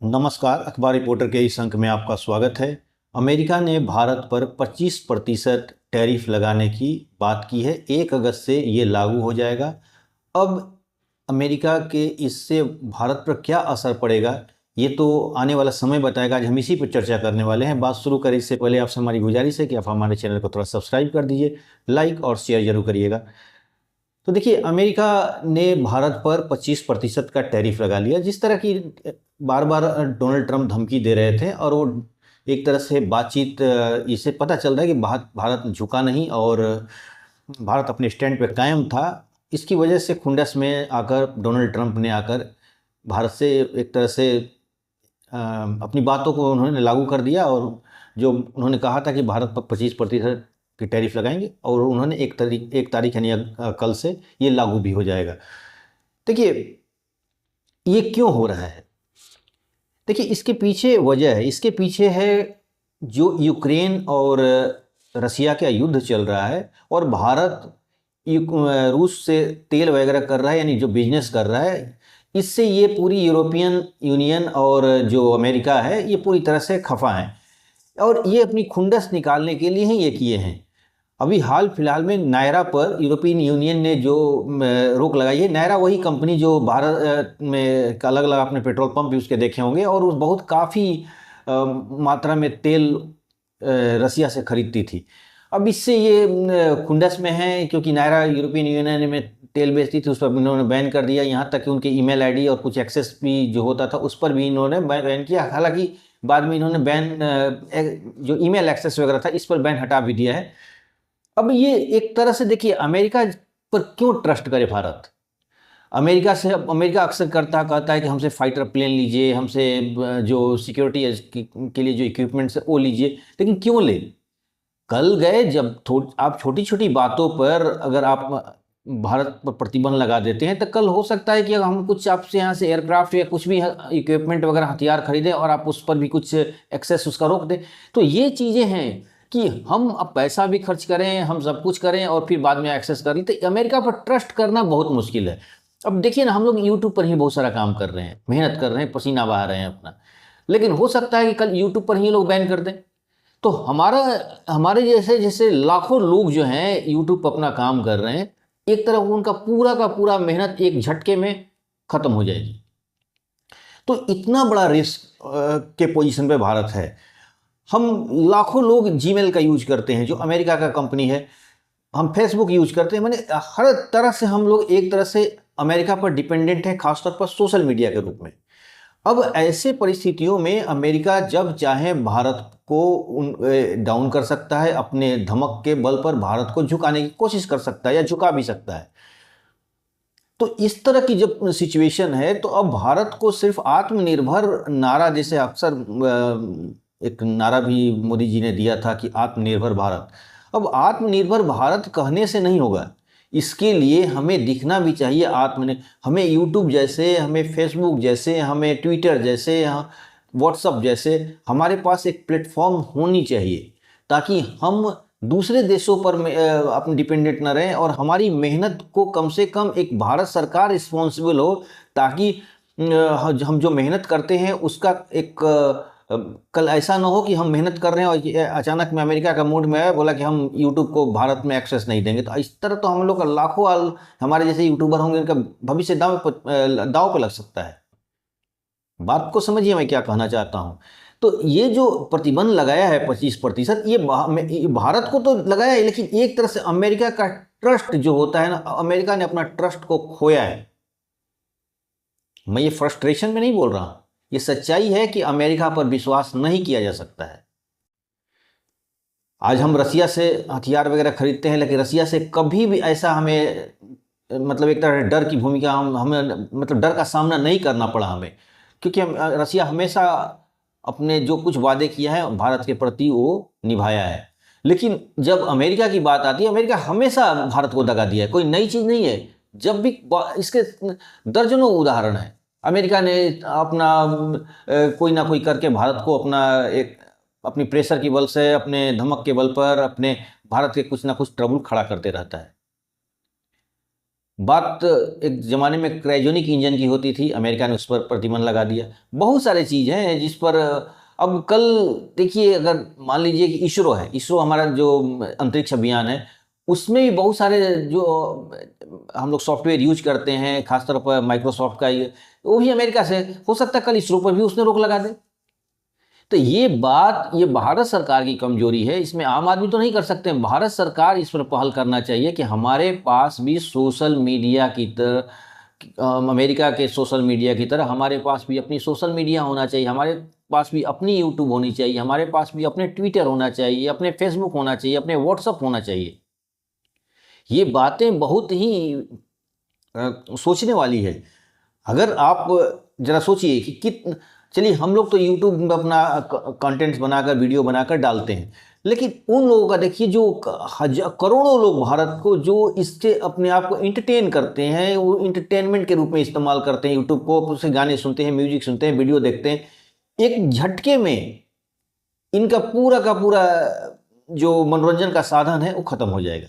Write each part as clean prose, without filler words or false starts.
नमस्कार, अखबार रिपोर्टर के इस अंक में आपका स्वागत है। अमेरिका ने भारत पर 25% टैरिफ लगाने की बात की है। 1 अगस्त से ये लागू हो जाएगा। अब अमेरिका के इससे भारत पर क्या असर पड़ेगा, ये तो आने वाला समय बताएगा। आज हम इसी पर चर्चा करने वाले हैं। बात शुरू करें इससे पहले आपसे हमारी गुजारिश है कि आप हमारे चैनल को थोड़ा सब्सक्राइब कर दीजिए, लाइक और शेयर जरूर करिएगा। तो देखिए, अमेरिका ने भारत पर 25% का टैरिफ लगा लिया। जिस तरह की बार बार डोनाल्ड ट्रंप धमकी दे रहे थे, और वो एक तरह से बातचीत, इससे पता चल रहा है कि भारत झुका नहीं और भारत अपने स्टैंड पे कायम था। इसकी वजह से खुंडस में आकर डोनाल्ड ट्रंप ने आकर भारत से एक तरह से अपनी बातों को उन्होंने लागू कर दिया, और जो उन्होंने कहा था कि भारत पर 25% की टैरिफ लगाएंगे, और उन्होंने एक तारीख यानी कल से ये लागू भी हो जाएगा। देखिए, ये क्यों हो रहा है? देखिए, इसके पीछे वजह है। इसके पीछे है जो यूक्रेन और रसिया का युद्ध चल रहा है, और भारत रूस से तेल वगैरह कर रहा है, यानी जो बिजनेस कर रहा है। इससे ये पूरी यूरोपियन यूनियन और जो अमेरिका है, ये पूरी तरह से खफा है, और ये अपनी खुंडस निकालने के लिए ही ये किए हैं। अभी हाल फिलहाल में नायरा पर यूरोपियन यूनियन ने जो रोक लगाई है। नायरा वही कंपनी जो भारत में अलग अलग आपने पेट्रोल पंप भी उसके देखे होंगे, और उस बहुत काफ़ी मात्रा में तेल रसिया से खरीदती थी। अब इससे ये खुंडस में है, क्योंकि नायरा यूरोपियन यूनियन में तेल बेचती थी, उस पर इन्होंने बैन कर दिया। यहाँ तक कि उनके ईमेल आईडी और कुछ एक्सेस भी जो होता था उस पर भी इन्होंने बैन किया। हालांकि बाद में इन्होंने जो ईमेल एक्सेस वगैरह था इस पर बैन हटा भी दिया है। अब ये एक तरह से देखिए, अमेरिका पर क्यों ट्रस्ट करे भारत? अमेरिका अक्सर कहता है कि हमसे फाइटर प्लेन लीजिए, हमसे जो सिक्योरिटी के लिए जो इक्विपमेंट्स है वो लीजिए। लेकिन क्यों ले? कल गए जब आप छोटी छोटी बातों पर अगर आप भारत पर प्रतिबंध लगा देते हैं, तो कल हो सकता है कि हम कुछ आपसे यहाँ से एयरक्राफ्ट या कुछ भी इक्विपमेंट वगैरह हथियार खरीदें और आप उस पर भी कुछ एक्सेस उसका रोक दें। तो ये चीज़ें हैं कि हम अब पैसा भी खर्च करें, हम सब कुछ करें, और फिर बाद में एक्सेस करें। तो अमेरिका पर ट्रस्ट करना बहुत मुश्किल है। अब देखिए ना, हम लोग यूट्यूब पर ही बहुत सारा काम कर रहे हैं, मेहनत कर रहे हैं, पसीना बहा रहे हैं अपना, लेकिन हो सकता है कि कल यूट्यूब पर ही लोग बैन कर दें। तो हमारे जैसे जैसे लाखों लोग जो हैं यूट्यूब पर अपना काम कर रहे हैं, एक तरह उनका पूरा का पूरा मेहनत एक झटके में खत्म हो जाएगी। तो इतना बड़ा रिस्क के पोजीशन पे भारत है। हम लाखों लोग जीमेल का यूज करते हैं जो अमेरिका का कंपनी है, हम फेसबुक यूज करते हैं। मैंने हर तरह से हम लोग एक तरह से अमेरिका पर डिपेंडेंट हैं, खासतौर पर सोशल मीडिया के रूप में। अब ऐसे परिस्थितियों में अमेरिका जब चाहे भारत को डाउन कर सकता है, अपने धमक के बल पर भारत को झुकाने की कोशिश कर सकता है या झुका भी सकता है। तो इस तरह की जब सिचुएशन है, तो अब भारत को सिर्फ आत्मनिर्भर नारा, जैसे अक्सर एक नारा भी मोदी जी ने दिया था कि आत्मनिर्भर भारत। अब आत्मनिर्भर भारत कहने से नहीं होगा, इसके लिए हमें दिखना भी चाहिए हमें यूट्यूब जैसे, हमें फेसबुक जैसे, हमें ट्विटर जैसे, व्हाट्सअप जैसे हमारे पास एक प्लेटफॉर्म होनी चाहिए, ताकि हम दूसरे देशों पर अपने डिपेंडेंट न रहें, और हमारी मेहनत को कम से कम एक भारत सरकार रिस्पॉन्सिबल हो, ताकि हम जो मेहनत करते हैं उसका एक कल ऐसा ना हो कि हम मेहनत कर रहे हैं और अचानक में अमेरिका का मूड में है, बोला कि हम यूट्यूब को भारत में एक्सेस नहीं देंगे। तो इस तरह तो हम लोग लाखों हमारे जैसे यूट्यूबर होंगे, उनका भविष्य दाव पे लग सकता है। बात को समझिए मैं क्या कहना चाहता हूँ। तो ये जो प्रतिबंध लगाया है 25%, ये भारत को तो लगाया है, लेकिन एक तरह से अमेरिका का ट्रस्ट जो होता है ना, अमेरिका ने अपना ट्रस्ट को खोया है। मैं ये फ्रस्ट्रेशन में नहीं बोल रहा हूं, ये सच्चाई है कि अमेरिका पर विश्वास नहीं किया जा सकता है। आज हम रसिया से हथियार वगैरह खरीदते हैं, लेकिन रसिया से कभी भी ऐसा हमें मतलब एक तरह डर की भूमिका हमें मतलब डर का सामना नहीं करना पड़ा हमें, क्योंकि रसिया हमेशा अपने जो कुछ वादे किया है भारत के प्रति वो निभाया है। लेकिन जब अमेरिका की बात आती है, अमेरिका हमेशा भारत को दगा दिया है, कोई नई चीज़ नहीं है। जब भी इसके दर्जनों उदाहरण है, अमेरिका ने अपना कोई ना कोई करके भारत को अपनी प्रेशर के बल से, अपने धमक के बल पर, अपने भारत के कुछ ना कुछ ट्रबल खड़ा करते रहता है। बात एक ज़माने में क्रायोजेनिक इंजन की होती थी, अमेरिका ने उस पर प्रतिबंध लगा दिया। बहुत सारे चीज़ हैं जिस पर अब कल देखिए, अगर मान लीजिए कि इसरो है, इसरो हमारा जो अंतरिक्ष अभियान है, उसमें भी बहुत सारे जो हम लोग सॉफ्टवेयर यूज करते हैं, खासतौर पर माइक्रोसॉफ्ट का, ये वो भी अमेरिका से। हो सकता है कल इसरो पर भी उसने रोक लगा दे। तो ये बात, ये भारत सरकार की कमजोरी है, इसमें आम आदमी तो नहीं कर सकते। भारत सरकार इस पर पहल करना चाहिए कि हमारे पास भी सोशल मीडिया की तरह, अमेरिका के सोशल मीडिया की तरह हमारे पास भी अपनी सोशल मीडिया होना चाहिए, हमारे पास भी अपनी यूट्यूब होनी चाहिए, हमारे पास भी अपने ट्विटर होना चाहिए, अपने फेसबुक होना चाहिए, अपने व्हाट्सअप होना चाहिए। ये बातें बहुत ही सोचने वाली है। अगर आप जरा सोचिए कि चलिए हम लोग तो यूट्यूब में अपना कंटेंट्स बनाकर, वीडियो बनाकर डालते हैं, लेकिन उन लोगों का देखिए जो करोड़ों लोग भारत को जो इससे अपने आप को एंटरटेन करते हैं, वो एंटरटेनमेंट के रूप में इस्तेमाल करते हैं यूट्यूब को, उससे गाने सुनते हैं, म्यूजिक सुनते हैं, वीडियो देखते हैं। एक झटके में इनका पूरा का पूरा जो मनोरंजन का साधन है वो खत्म हो जाएगा।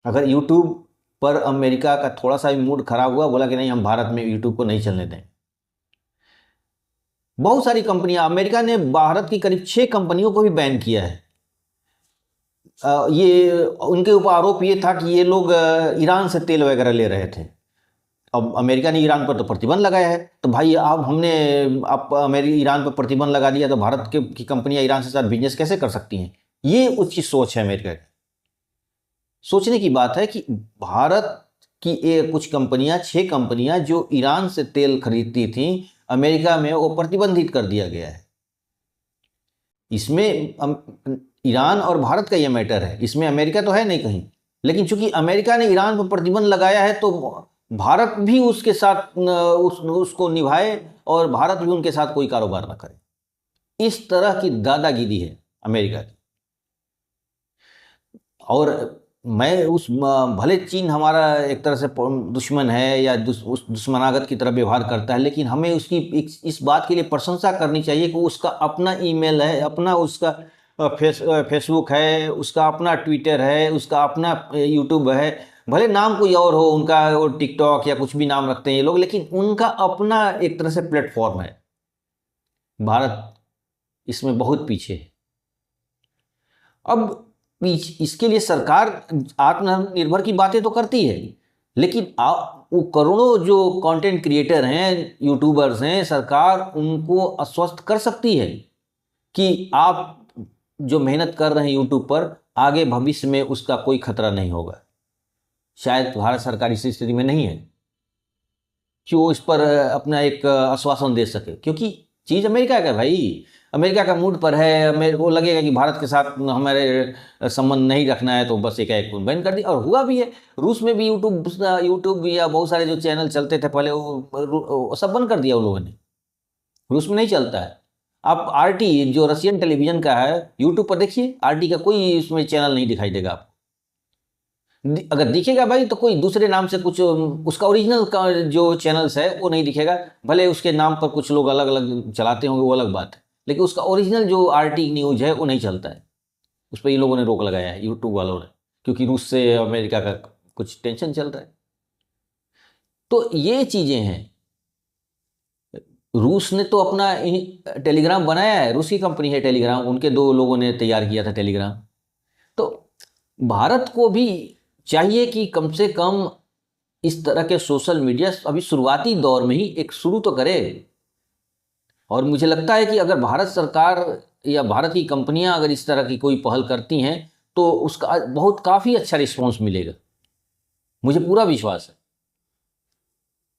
अगर यूट्यूब पर अमेरिका का थोड़ा सा भी मूड खराब हुआ, बोला कि नहीं हम भारत में यूट्यूब को नहीं चलने दें, बहुत सारी कंपनियां, अमेरिका ने भारत की करीब 6 कंपनियों को भी बैन किया है। ये उनके ऊपर आरोप ये था कि ये लोग ईरान से तेल वगैरह ले रहे थे। अब अमेरिका ने ईरान पर तो प्रतिबंध लगाया है, तो भाई अब हमने ईरान पर प्रतिबंध लगा दिया, तो भारत की कंपनियां ईरान से साथ बिजनेस कैसे कर सकती हैं? ये उसकी सोच है अमेरिका की। सोचने की बात है कि भारत की कुछ कंपनियां, 6 कंपनियां जो ईरान से तेल खरीदती थीं, अमेरिका में वो प्रतिबंधित कर दिया गया है। इसमें ईरान और भारत का ये मैटर है, इसमें अमेरिका तो है नहीं कहीं। लेकिन चूंकि अमेरिका ने ईरान पर प्रतिबंध लगाया है, तो भारत भी उसके साथ उसको निभाए और भारत भी उनके साथ कोई कारोबार ना करे। इस तरह की दादागिरी है अमेरिका की। और मैं भले चीन हमारा एक तरह से दुश्मन है या उस दुश्मनागत की तरह व्यवहार करता है, लेकिन हमें उसकी इस बात के लिए प्रशंसा करनी चाहिए कि उसका अपना ईमेल है, अपना उसका फेसबुक है, उसका अपना ट्विटर है, उसका अपना यूट्यूब है। भले नाम कोई और हो उनका, वो टिकटॉक या कुछ भी नाम रखते हैं ये लोग, लेकिन उनका अपना एक तरह से प्लेटफॉर्म है। भारत इसमें बहुत पीछे है। अब इसके लिए सरकार आत्मनिर्भर की बातें तो करती है, लेकिन वो करोड़ों जो कंटेंट क्रिएटर हैं, यूट्यूबर्स हैं, सरकार उनको आश्वस्त कर सकती है कि आप जो मेहनत कर रहे हैं यूट्यूब पर, आगे भविष्य में उसका कोई खतरा नहीं होगा। शायद भारत सरकार इस स्थिति में नहीं है कि वो इस पर अपना एक आश्वासन दे सके, क्योंकि चीज़ अमेरिका का भाई, अमेरिका का मूड पर है। वो लगेगा कि भारत के साथ हमारे संबंध नहीं रखना है, तो बस एक बैन कर दिया। और हुआ भी है, रूस में भी यूट्यूब या बहुत सारे जो चैनल चलते थे पहले, वो सब बंद कर दिया उन लोगों ने। रूस में नहीं चलता है। आप RT जो रशियन टेलीविजन का है, यूट्यूब पर देखिए, RT का कोई उसमें चैनल नहीं दिखाई देगा आपको। अगर दिखेगा भाई तो कोई दूसरे नाम से कुछ, उसका ओरिजिनल का जो चैनल्स है वो नहीं दिखेगा। भले उसके नाम पर कुछ लोग अलग अलग चलाते होंगे, वो अलग बात है, लेकिन उसका ओरिजिनल जो RT न्यूज़ है वो नहीं चलता है। उस पर ये लोगों ने रोक लगाया है, यूट्यूब वालों ने, क्योंकि रूस से अमेरिका का कुछ टेंशन चल रहा है। तो ये चीज़ें हैं। रूस ने तो अपना टेलीग्राम बनाया है, रूस की कंपनी है टेलीग्राम, उनके 2 लोगों ने तैयार किया था टेलीग्राम। तो भारत को भी चाहिए कि कम से कम इस तरह के सोशल मीडिया अभी शुरुआती दौर में ही एक शुरू तो करे। और मुझे लगता है कि अगर भारत सरकार या भारत की कंपनियां अगर इस तरह की कोई पहल करती हैं, तो उसका काफ़ी अच्छा रिस्पॉन्स मिलेगा, मुझे पूरा विश्वास है।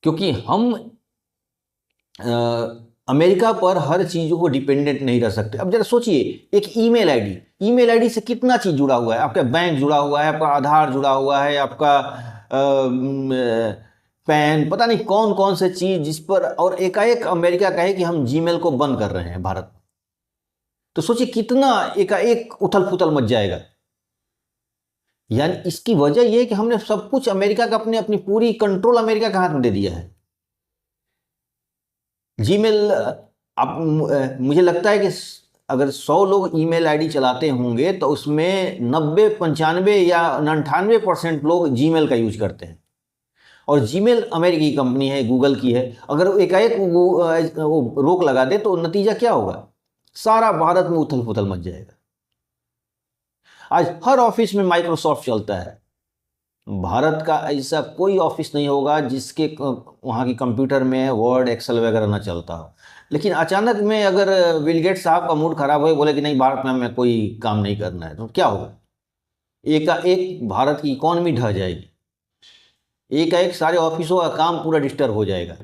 क्योंकि हम अमेरिका पर हर चीज़ों को डिपेंडेंट नहीं रह सकते। अब जरा सोचिए, एक ईमेल आईडी से कितना चीज़ जुड़ा हुआ है। आपका बैंक जुड़ा हुआ है, आपका आधार जुड़ा हुआ है, आपका पैन, पता नहीं कौन कौन से चीज़ जिस पर, और एकाएक अमेरिका कहे कि हम जीमेल को बंद कर रहे हैं भारत में, तो सोचिए कितना एकाएक उथल पुथल मच जाएगा। यानी इसकी वजह यह है कि हमने सब कुछ अमेरिका का, अपनी पूरी कंट्रोल अमेरिका के हाथ में दे दिया है। जीमेल, अब मुझे लगता है कि अगर 100 लोग ईमेल आईडी चलाते होंगे, तो उसमें 90, 95 या 98% लोग जीमेल का यूज करते हैं। और जीमेल अमेरिकी कंपनी है, गूगल की है। अगर एकाएक वो रोक लगा दे तो नतीजा क्या होगा? सारा भारत में उथल पुथल मच जाएगा। आज हर ऑफिस में माइक्रोसॉफ्ट चलता है। भारत का ऐसा कोई ऑफिस नहीं होगा जिसके वहाँ की कंप्यूटर में वर्ड एक्सेल वगैरह ना चलता हो। लेकिन अचानक में अगर बिल गेट्स साहब का मूड खराब हो, बोले कि नहीं भारत में हमें कोई काम नहीं करना है, तो क्या होगा? एक भारत की इकॉनमी ढह जाएगी, एक सारे ऑफिसों का काम पूरा डिस्टर्ब हो जाएगा।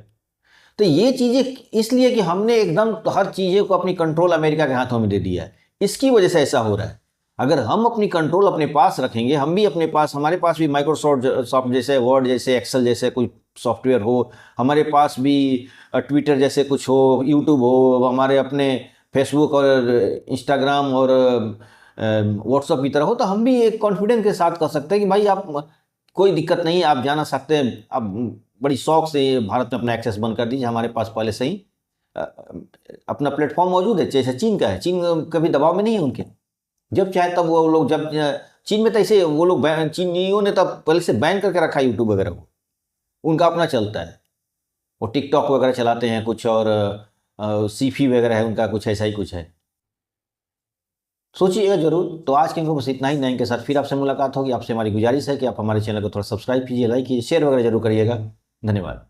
तो ये चीज़ें इसलिए कि हमने एकदम हर चीज़ें को अपनी कंट्रोल अमेरिका के हाथों में दे दिया है, इसकी वजह से ऐसा हो रहा है। अगर हम अपनी कंट्रोल अपने पास रखेंगे, हम भी अपने पास, हमारे पास भी माइक्रोसॉफ्ट जैसे, वर्ड जैसे, एक्सेल जैसे कोई सॉफ्टवेयर हो, हमारे पास भी ट्विटर जैसे कुछ हो, यूट्यूब हो, हमारे अपने फेसबुक और इंस्टाग्राम और व्हाट्सअप की तरह हो, तो हम भी एक कॉन्फिडेंस के साथ कर सकते हैं कि भाई आप कोई दिक्कत नहीं है, आप जाना सकते हैं। आप बड़ी शौक से भारत में अपना एक्सेस बंद कर दीजिए, हमारे पास पहले से ही अपना प्लेटफॉर्म मौजूद है। जैसे चीन का है, चीन कभी दबाव में नहीं है उनके, जब चाहे तब वो लोग, जब चीन में तो ऐसे वो लोग चीनियों ने तब पहले से बैन करके रखा है यूट्यूब वगैरह को, उनका अपना चलता है। वो टिकटॉक वगैरह चलाते हैं कुछ, और सीफी वगैरह है उनका, कुछ ऐसा ही कुछ है। सोचिएगा जरूर। तो आज के इनको बस इतना ही, नए के साथ फिर आपसे मुलाकात होगी। आपसे हमारी गुजारिश है कि आप हमारे चैनल को थोड़ा सब्सक्राइब कीजिए, लाइक कीजिए, शेयर वगैरह जरूर करिएगा। धन्यवाद।